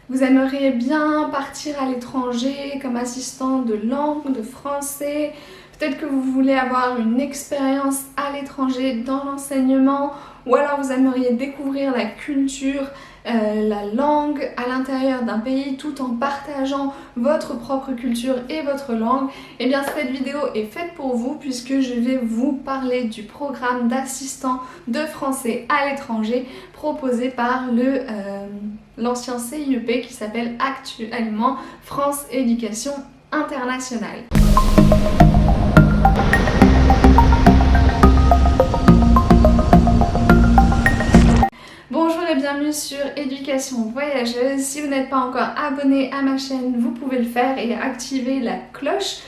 Vous aimeriez bien partir à l'étranger comme assistant de langue, de français. Peut-être que vous voulez avoir une expérience à l'étranger dans l'enseignement, ou alors vous aimeriez découvrir la culture, la langue à l'intérieur d'un pays tout en partageant votre propre culture et votre langue. Et bien cette vidéo est faite pour vous puisque je vais vous parler du programme d'assistant de français à l'étranger proposé par l'ancien CIEP qui s'appelle actuellement France Éducation Internationale. Bonjour et bienvenue sur Éducation Voyageuse. Si vous n'êtes pas encore abonné à ma chaîne, vous pouvez le faire et activer la cloche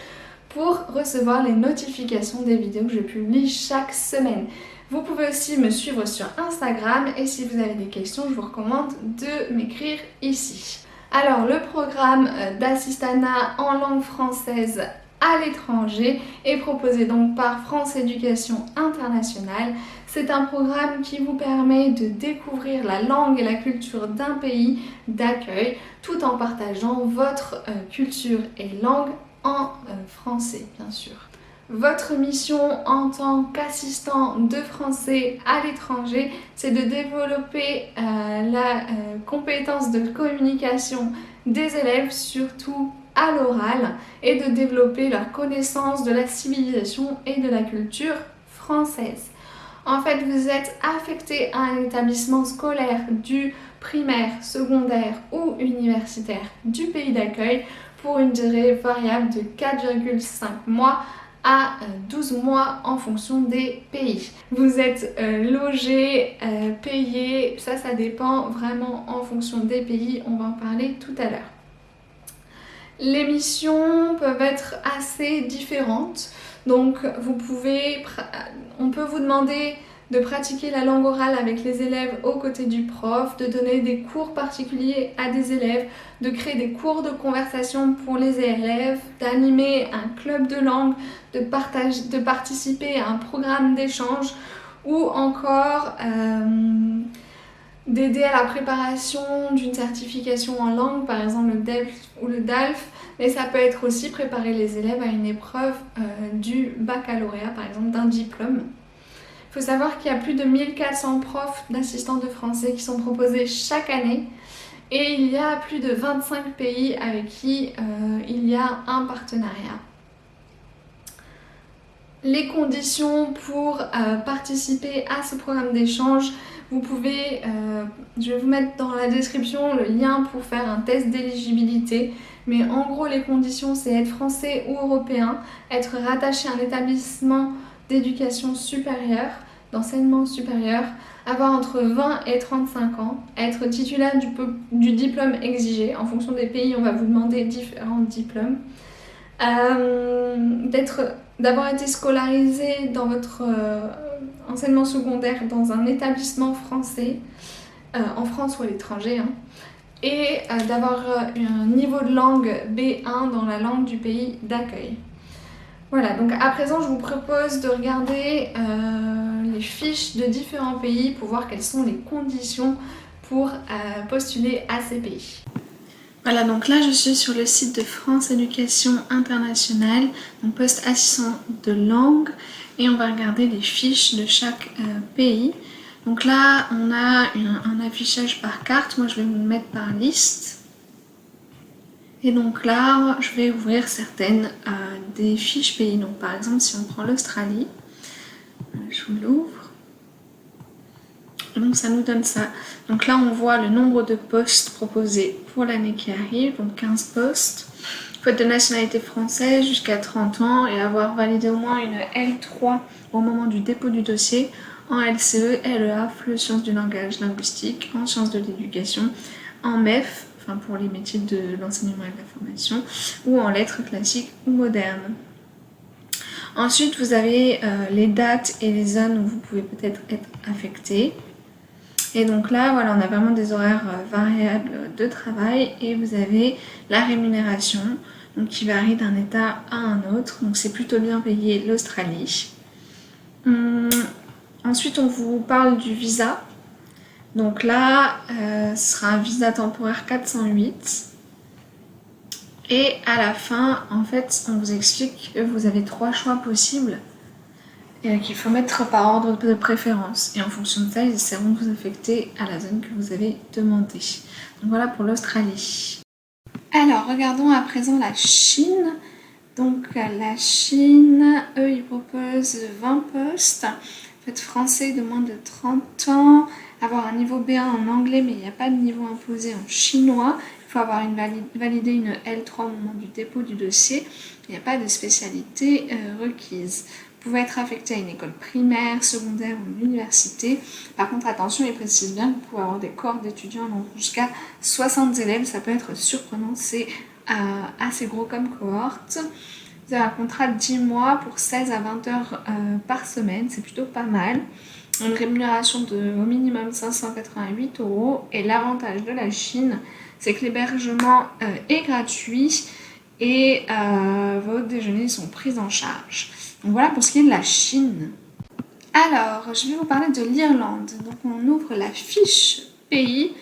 pour recevoir les notifications des vidéos que je publie chaque semaine. Vous pouvez aussi me suivre sur Instagram et si vous avez des questions, je vous recommande de m'écrire ici. Alors, le programme d'assistanat en langue française à l'étranger est proposé donc par France Éducation Internationale. C'est un programme qui vous permet de découvrir la langue et la culture d'un pays d'accueil tout en partageant votre culture et langue en français, bien sûr. Votre mission en tant qu'assistant de français à l'étranger, c'est de développer la compétence de communication des élèves, surtout à l'oral, et de développer leur connaissance de la civilisation et de la culture française. En fait, vous êtes affecté à un établissement scolaire du primaire, secondaire ou universitaire du pays d'accueil pour une durée variable de 4,5 mois à 12 mois en fonction des pays. Vous êtes logé, payé, ça dépend vraiment en fonction des pays, on va en parler tout à l'heure. Les missions peuvent être assez différentes, donc on peut vous demander de pratiquer la langue orale avec les élèves aux côtés du prof, de donner des cours particuliers à des élèves, de créer des cours de conversation pour les élèves, d'animer un club de langue, de participer à un programme d'échange ou encore d'aider à la préparation d'une certification en langue, par exemple le DELF ou le DALF, mais ça peut être aussi préparer les élèves à une épreuve du baccalauréat, par exemple d'un diplôme. Il faut savoir qu'il y a plus de 1400 profs d'assistants de français qui sont proposés chaque année et il y a plus de 25 pays avec qui il y a un partenariat. Les conditions pour participer à ce programme d'échange, vous pouvez, je vais vous mettre dans la description le lien pour faire un test d'éligibilité, mais en gros les conditions c'est être français ou européen, être rattaché à un établissement d'éducation supérieure, d'enseignement supérieur, avoir entre 20 et 35 ans, être titulaire du diplôme exigé. En fonction des pays, on va vous demander différents diplômes. D'avoir été scolarisé dans votre enseignement secondaire dans un établissement français, en France ou à l'étranger, et d'avoir un niveau de langue B1 dans la langue du pays d'accueil. Voilà, donc à présent je vous propose de regarder les fiches de différents pays pour voir quelles sont les conditions pour postuler à ces pays. Voilà, donc là je suis sur le site de France Éducation Internationale, donc poste assistant de langue, et on va regarder les fiches de chaque pays. Donc là on a un affichage par carte, moi je vais vous le mettre par liste. Et donc là, je vais ouvrir certaines des fiches pays. Donc par exemple, si on prend l'Australie, je vous l'ouvre. Donc ça nous donne ça. Donc là, on voit le nombre de postes proposés pour l'année qui arrive, donc 15 postes. Il faut être de nationalité française jusqu'à 30 ans et avoir validé au moins une L3 au moment du dépôt du dossier en LCE, LEA, FLE, sciences du langage linguistique, en sciences de l'éducation, en MEF, pour les métiers de l'enseignement et de la formation, ou en lettres classiques ou modernes. Ensuite, vous avez les dates et les zones où vous pouvez peut-être être affecté. Et donc là, voilà, on a vraiment des horaires variables de travail et vous avez la rémunération donc qui varie d'un état à un autre. Donc c'est plutôt bien payé l'Australie. Ensuite, on vous parle du visa. Donc là, ce sera un visa temporaire 408. Et à la fin, en fait, on vous explique que vous avez 3 choix possibles et qu'il faut mettre par ordre de préférence. Et en fonction de ça, ils essaieront de vous affecter à la zone que vous avez demandé. Donc voilà pour l'Australie. Alors, regardons à présent la Chine. Donc la Chine, eux, ils proposent 20 postes. Faites français de moins de 30 ans, avoir un niveau B1 en anglais, mais il n'y a pas de niveau imposé en chinois. Il faut avoir validé une L3 au moment du dépôt du dossier. Il n'y a pas de spécialité requise. Vous pouvez être affecté à une école primaire, secondaire ou une université. Par contre, attention, il précise bien que vous pouvez avoir des cohortes d'étudiants donc jusqu'à 60 élèves. Ça peut être surprenant, c'est assez gros comme cohorte. Vous avez un contrat de 10 mois pour 16 à 20 heures par semaine, c'est plutôt pas mal. Une rémunération de au minimum 588 €. Et l'avantage de la Chine, c'est que l'hébergement est gratuit et vos déjeuners sont pris en charge. Donc voilà pour ce qui est de la Chine. Alors, je vais vous parler de l'Irlande. Donc on ouvre la fiche pays.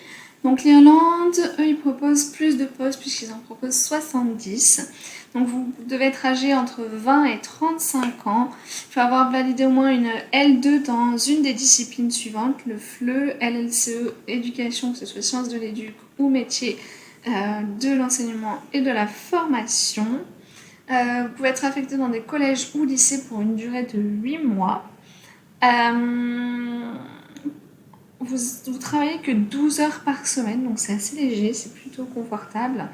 Donc l'Irlande, eux, ils proposent plus de postes puisqu'ils en proposent 70. Donc vous devez être âgé entre 20 et 35 ans. Il faut avoir validé au moins une L2 dans une des disciplines suivantes, le FLE, LLCE, éducation, que ce soit sciences de l'éduc ou métier de l'enseignement et de la formation. Vous pouvez être affecté dans des collèges ou lycées pour une durée de 8 mois. Vous travaillez que 12 heures par semaine, donc c'est assez léger, c'est plutôt confortable.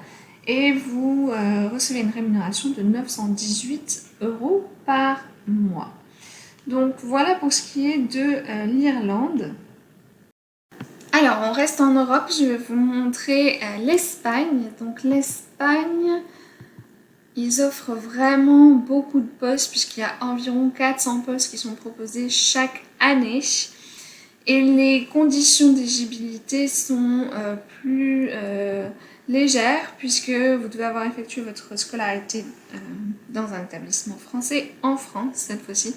Et vous recevez une rémunération de 918 € par mois. Donc voilà pour ce qui est de l'Irlande. Alors on reste en Europe, je vais vous montrer l'Espagne. Donc l'Espagne, ils offrent vraiment beaucoup de postes puisqu'il y a environ 400 postes qui sont proposés chaque année. Et les conditions d'éligibilité sont plus légères puisque vous devez avoir effectué votre scolarité dans un établissement français, en France cette fois-ci,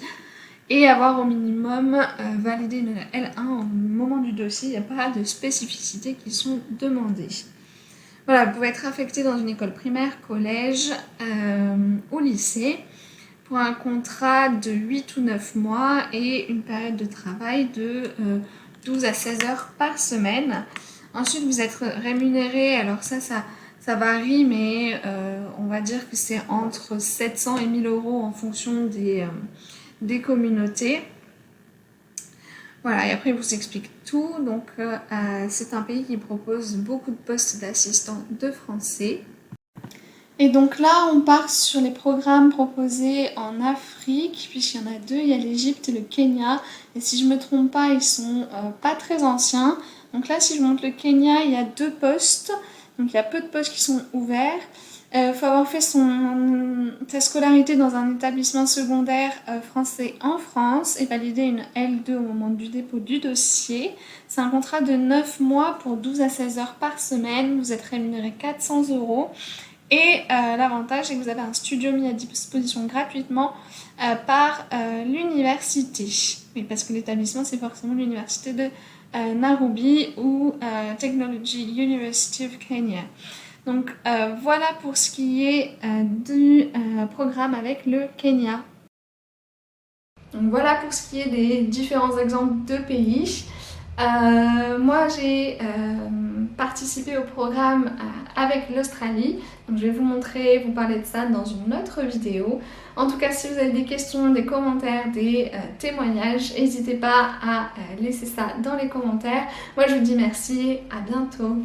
et avoir au minimum validé une L1 au moment du dossier. Il n'y a pas de spécificités qui sont demandées. Voilà, vous pouvez être affecté dans une école primaire, collège ou lycée pour un contrat de 8 ou 9 mois et une période de travail de 12 à 16 heures par semaine. Ensuite, vous êtes rémunéré, alors ça varie, mais on va dire que c'est entre 700 et 1000 € en fonction des communautés. Voilà, et après, il vous explique tout. Donc, c'est un pays qui propose beaucoup de postes d'assistants de français. Et donc là, on part sur les programmes proposés en Afrique, puisqu'il y en a 2, il y a l'Égypte et le Kenya. Et si je ne me trompe pas, ils sont pas très anciens. Donc là, si je montre le Kenya, il y a 2 postes. Donc il y a peu de postes qui sont ouverts. Il faut avoir fait sa scolarité dans un établissement secondaire français en France et valider une L2 au moment du dépôt du dossier. C'est un contrat de 9 mois pour 12 à 16 heures par semaine. Vous êtes rémunéré 400 €. Et l'avantage, c'est que vous avez un studio mis à disposition gratuitement par l'université. Oui, parce que l'établissement, c'est forcément l'université de Nairobi ou Technology University of Kenya. Donc voilà pour ce qui est du programme avec le Kenya. Donc voilà pour ce qui est des différents exemples de pays. Moi j'ai participé au programme avec l'Australie, donc je vais vous montrer, vous parler de ça dans une autre vidéo. En tout cas, si vous avez des questions, des commentaires, des témoignages, n'hésitez pas à laisser ça dans les commentaires. Moi je vous dis merci, à bientôt.